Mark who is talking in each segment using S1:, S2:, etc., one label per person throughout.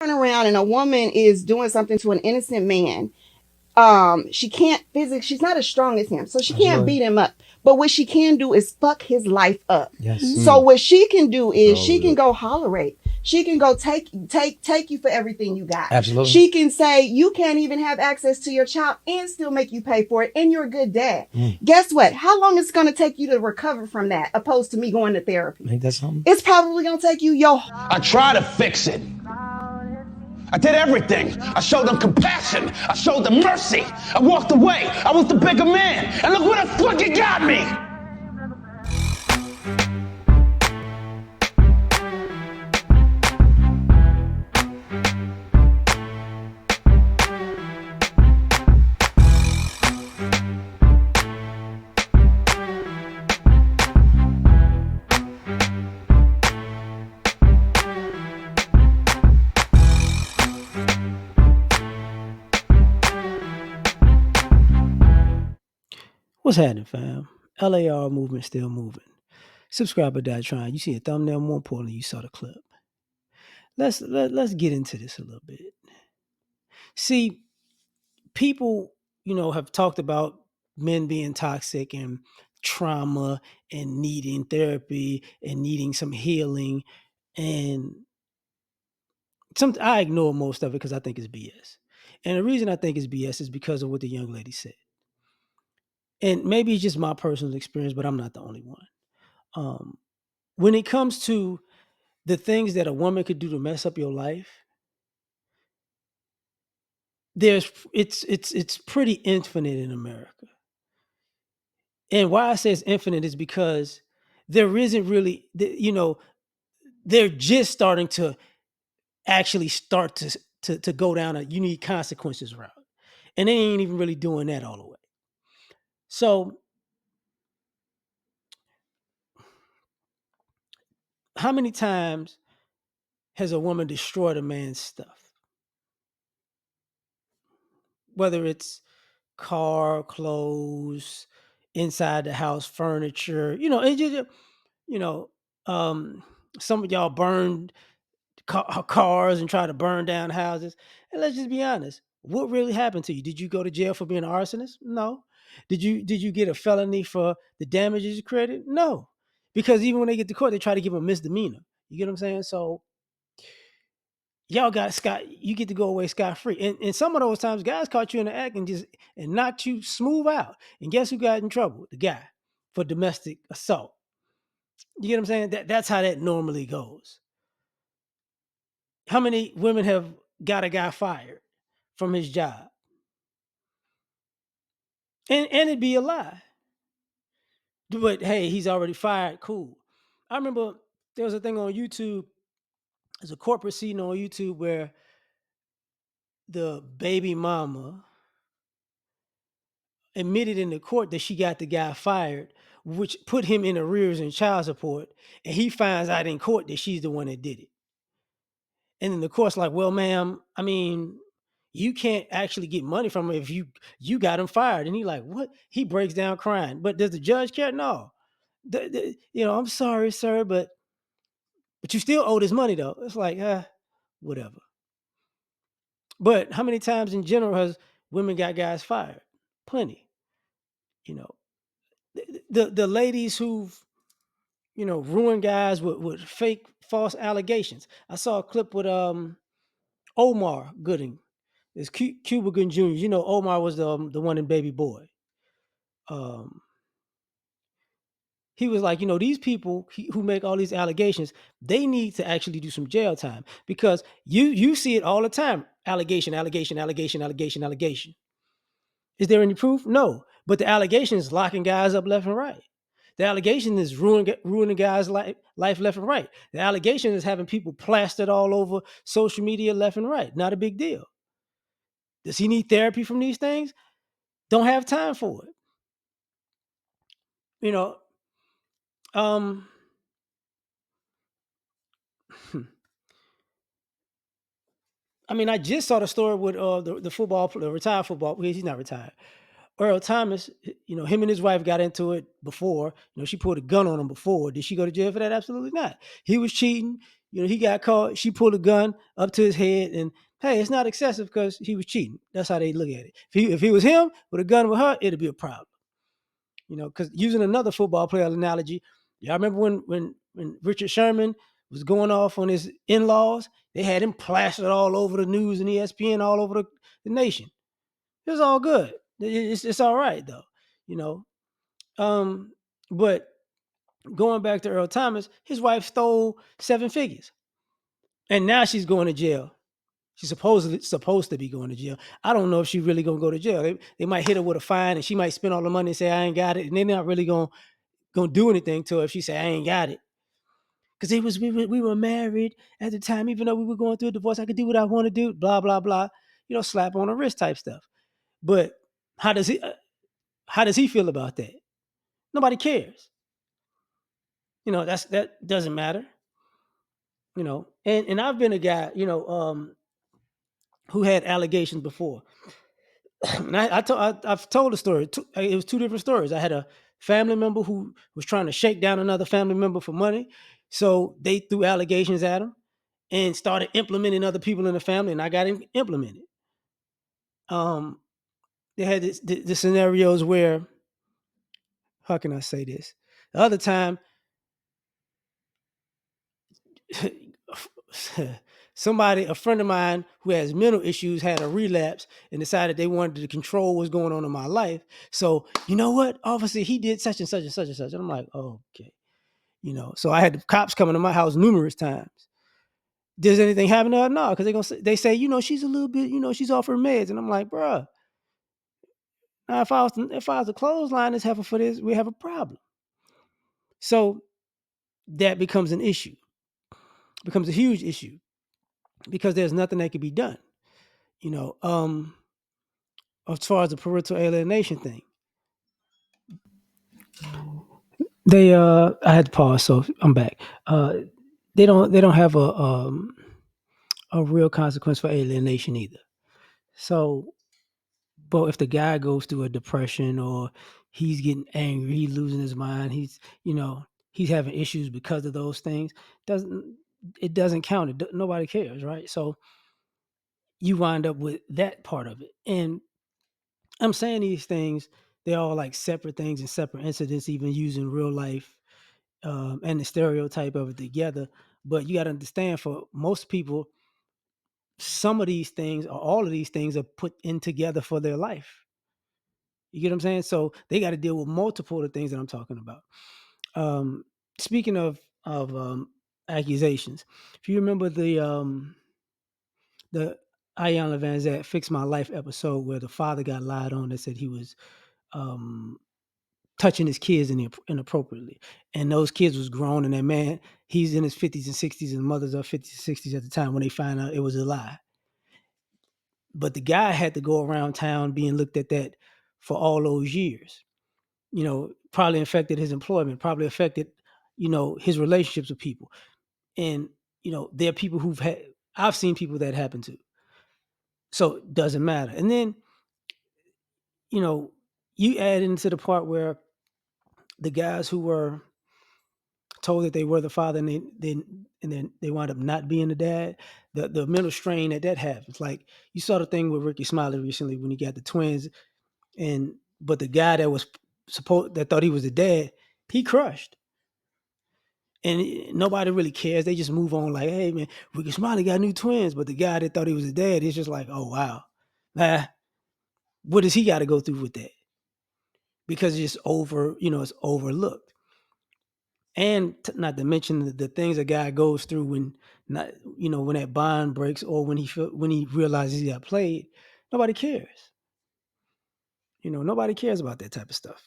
S1: turn around and a woman is doing something to an innocent man, she can't physically, she's not as strong as him, so she
S2: That's
S1: can't
S2: right.
S1: beat him up, but what she can do is fuck his life up.
S2: Yes.
S1: So what she can do is
S3: Oh,
S1: she can
S3: yeah.
S1: go holler, she can go take you for everything you got.
S2: Absolutely.
S1: She can say you can't even have access to your child and still make you pay for it, and you're a good dad. Guess what? How long is it going to take you to recover from that, opposed to me going to therapy?
S2: Ain't that something?
S1: It's probably going to take you your.
S4: I tried to fix it. I did everything. I showed them compassion. I showed them mercy. I walked away. I was the bigger man. And look where the fuck it got me.
S2: What's happening, fam? L.A.R. movement still moving. Subscriber die trying. You see a thumbnail, more importantly, you saw the clip. Let's get into this a little bit. See, people, have talked about men being toxic and trauma and needing therapy and needing some healing. And I ignore most of it because I think it's BS. And the reason I think it's BS is because of what the young lady said. And maybe it's just my personal experience, but I'm not the only one. When it comes to the things that a woman could do to mess up your life, it's pretty infinite in America. And why I say it's infinite is because there isn't really, they're just starting to actually start to go down a you need consequences route. And they ain't even really doing that all the way. So how many times has a woman destroyed a man's stuff? Whether it's car, clothes, inside the house, furniture, it just, you know, some of y'all burned cars and try to burn down houses. And let's just be honest. What really happened to you? Did you go to jail for being an arsonist? No. Did you get a felony for the damages you created? No. Because even when they get to court, they try to give them a misdemeanor. You get what I'm saying? So y'all got you get to go away scot-free. And some of those times guys caught you in the act and knocked you smooth out. And guess who got in trouble? The guy for domestic assault. You get what I'm saying? That's how that normally goes. How many women have got a guy fired from his job? And it'd be a lie. But hey, he's already fired. Cool. I remember there was a thing on YouTube. There's a court proceeding on YouTube where the baby mama admitted in the court that she got the guy fired, which put him in arrears and child support. And he finds out in court that she's the one that did it. And then the court's like, well, ma'am, I mean, you can't actually get money from him if you got him fired. And he like, what? He breaks down crying. But does the judge care? No. I'm sorry, sir, but you still owe this money though. It's like, whatever. But how many times in general has women got guys fired? Plenty. You know, the ladies who've ruined guys with fake false allegations. I saw a clip with Omar Gooding. It's Cuba Gooding Jr. Omar was the one in Baby Boy. He was like, these people who make all these allegations, they need to actually do some jail time because you see it all the time. Allegation, allegation, allegation, allegation, allegation. Is there any proof? No. But the allegation is locking guys up left and right. The allegation is ruining guys' life left and right. The allegation is having people plastered all over social media left and right. Not a big deal. Does he need therapy from these things? Don't have time for it. You know, um, I mean, I just saw the story with the retired football. He's not retired. Earl Thomas, him and his wife got into it before. She pulled a gun on him before. Did she go to jail for that? Absolutely not. He was cheating. He got caught. She pulled a gun up to his head, and hey, it's not excessive because he was cheating. That's how they look at it. If he was him with a gun with her, it'd be a problem. Because using another football player analogy, y'all remember when Richard Sherman was going off on his in-laws? They had him plastered all over the news and ESPN, all over the nation. It was all good. It's all right though, you know. But going back to Earl Thomas, his wife stole 7 figures, and now she's going to jail. She's supposed to be going to jail. I don't know if she's really gonna go to jail. They might hit her with a fine, and she might spend all the money and say I ain't got it, and they're not really gonna do anything to her if she say I ain't got it. Because we were married at the time, even though we were going through a divorce. I could do what I want to do. Blah blah blah. Slap on the wrist type stuff. But how does he feel about that? Nobody cares. That doesn't matter. And I've been a guy, who had allegations before. And I've told a story. It was two different stories. I had a family member who was trying to shake down another family member for money, so they threw allegations at him and started implementing other people in the family, and I got him implemented. They had the scenarios where, how can I say this? The other time, a friend of mine who has mental issues, had a relapse and decided they wanted to control what's going on in my life. So, you know what? Obviously, he did such and such and such and such. And I'm like, oh, okay. So I had the cops coming to my house numerous times. Does anything happen to her? No, because they say, she's a little bit, she's off her meds. And I'm like, bruh, now if I was to clothesline this heifer for this, we have a problem. So that becomes an issue, becomes a huge issue, because there's nothing that can be done. As far as the parental alienation thing, I had to pause, so I'm back. They don't have a real consequence for alienation either. So, but if the guy goes through a depression, or he's getting angry, he's losing his mind, he's having issues because of those things, it doesn't count. Nobody cares, right? So you wind up with that part of it. And I'm saying these things, they're all like separate things and separate incidents, even using real life and the stereotype of it together. But you got to understand, for most people, some of these things or all of these things are put in together for their life. You get what I'm saying? So they got to deal with multiple of the things that I'm talking about. Speaking of accusations, if you remember the Ayanna Van Zant Fix My Life episode where the father got lied on that said he was touching his kids inappropriately, and those kids was grown, and that man, he's in his 50s and 60s, and the mothers are 50s and 60s at the time when they find out it was a lie. But the guy had to go around town being looked at that for all those years. Probably affected his employment, probably affected, his relationships with people. And, there are people I've seen people that happen to. So it doesn't matter. And then, you add into the part where the guys who were told that they were the father, and then they wind up not being the dad, the mental strain that happens. Like, you saw the thing with Ricky Smiley recently when he got the twins, but the guy that thought he was the dad, he crushed. And nobody really cares. They just move on like, hey, man, Ricky Smiley got new twins. But the guy that thought he was a dad is just like, oh, wow. What does he got to go through with that? Because it's it's overlooked. And not to mention the things a guy goes through when that bond breaks, or when he realizes he got played. Nobody cares. Nobody cares about that type of stuff.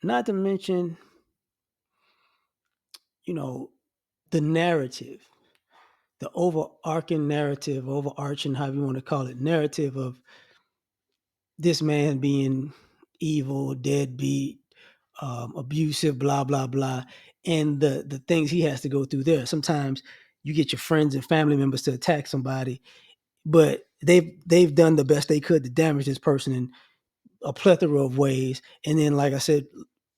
S2: Not to mention, the narrative, the overarching, however you want to call it, narrative of this man being evil, deadbeat, abusive, blah, blah, blah. And the things he has to go through there. Sometimes you get your friends and family members to attack somebody, but they've done the best they could to damage this person in a plethora of ways. And then, like I said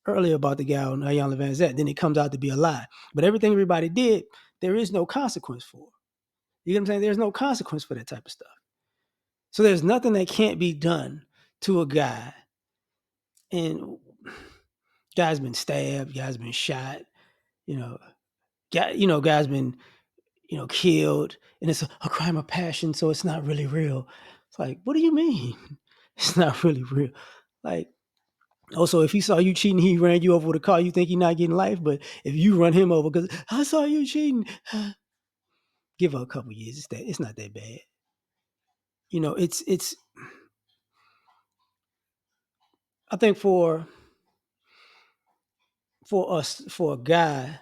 S2: earlier about the guy on Iyanla Vanzant. Then it comes out to be a lie. But everything everybody did, there is no consequence for. You get what I'm saying? There's no consequence for that type of stuff. So there's nothing that can't be done to a guy. And guy's been stabbed, guy's been shot, guy's been, killed, and it's a crime of passion, so it's not really real. It's like, what do you mean? It's not really real. Like, also, if he saw you cheating, he ran you over with a car, you think he's not getting life. But if you run him over because I saw you cheating, give her a couple years. It's not that bad. It's. I think for a guy,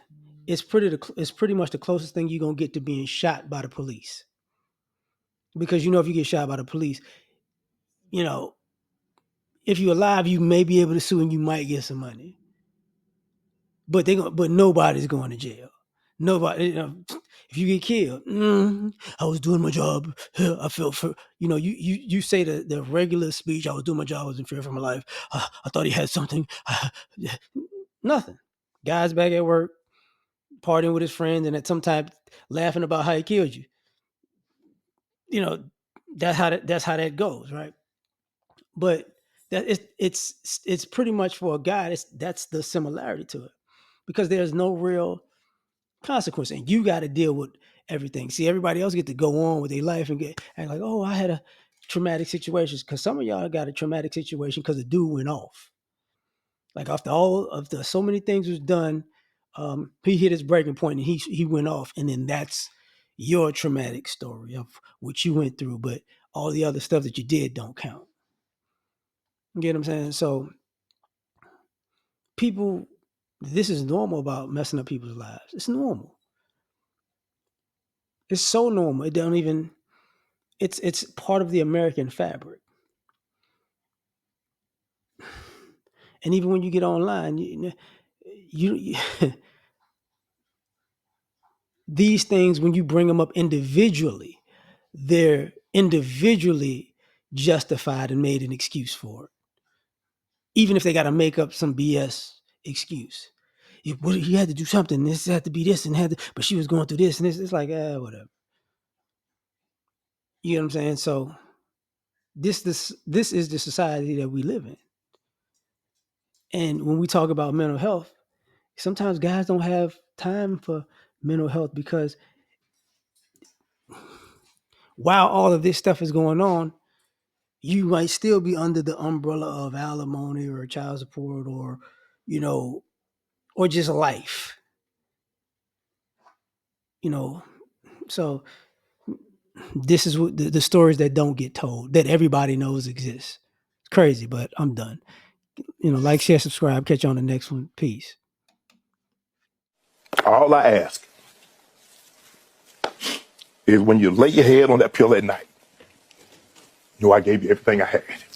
S2: it's pretty much the closest thing you're gonna get to being shot by the police. Because if you get shot by the police, if you're alive, you may be able to sue and you might get some money. But nobody's going to jail. Nobody, if you get killed, I was doing my job. I felt for, you say the regular speech, I was doing my job, I was in fear for my life. I thought he had something. Nothing. Guy's back at work, partying with his friends, and at some time laughing about how he killed you. That's how that goes, right? But that it's pretty much for a guy. That's the similarity to it, because there's no real consequence, and you got to deal with everything. See, everybody else get to go on with their life and act like, oh, I had a traumatic situation, because some of y'all got a traumatic situation because the dude went off. Like after so many things was done, he hit his breaking point and he went off, and then that's your traumatic story of what you went through. But all the other stuff that you did don't count. You get what I'm saying? So people, this is normal about messing up people's lives. It's normal. It's so normal. It's part of the American fabric. And even when you get online, you these things, when you bring them up individually, they're individually justified and made an excuse for it. Even if they got to make up some BS excuse. He had to do something. This had to be this, but she was going through this and this. It's like, whatever. You know what I'm saying? So this is the society that we live in. And when we talk about mental health, sometimes guys don't have time for mental health, because while all of this stuff is going on, you might still be under the umbrella of alimony or child support, or, or just life. So this is what the stories that don't get told, that everybody knows exist. It's crazy, but I'm done. Like, share, subscribe. Catch you on the next one. Peace.
S3: All I ask is, when you lay your head on that pillow at night, I gave you everything I had.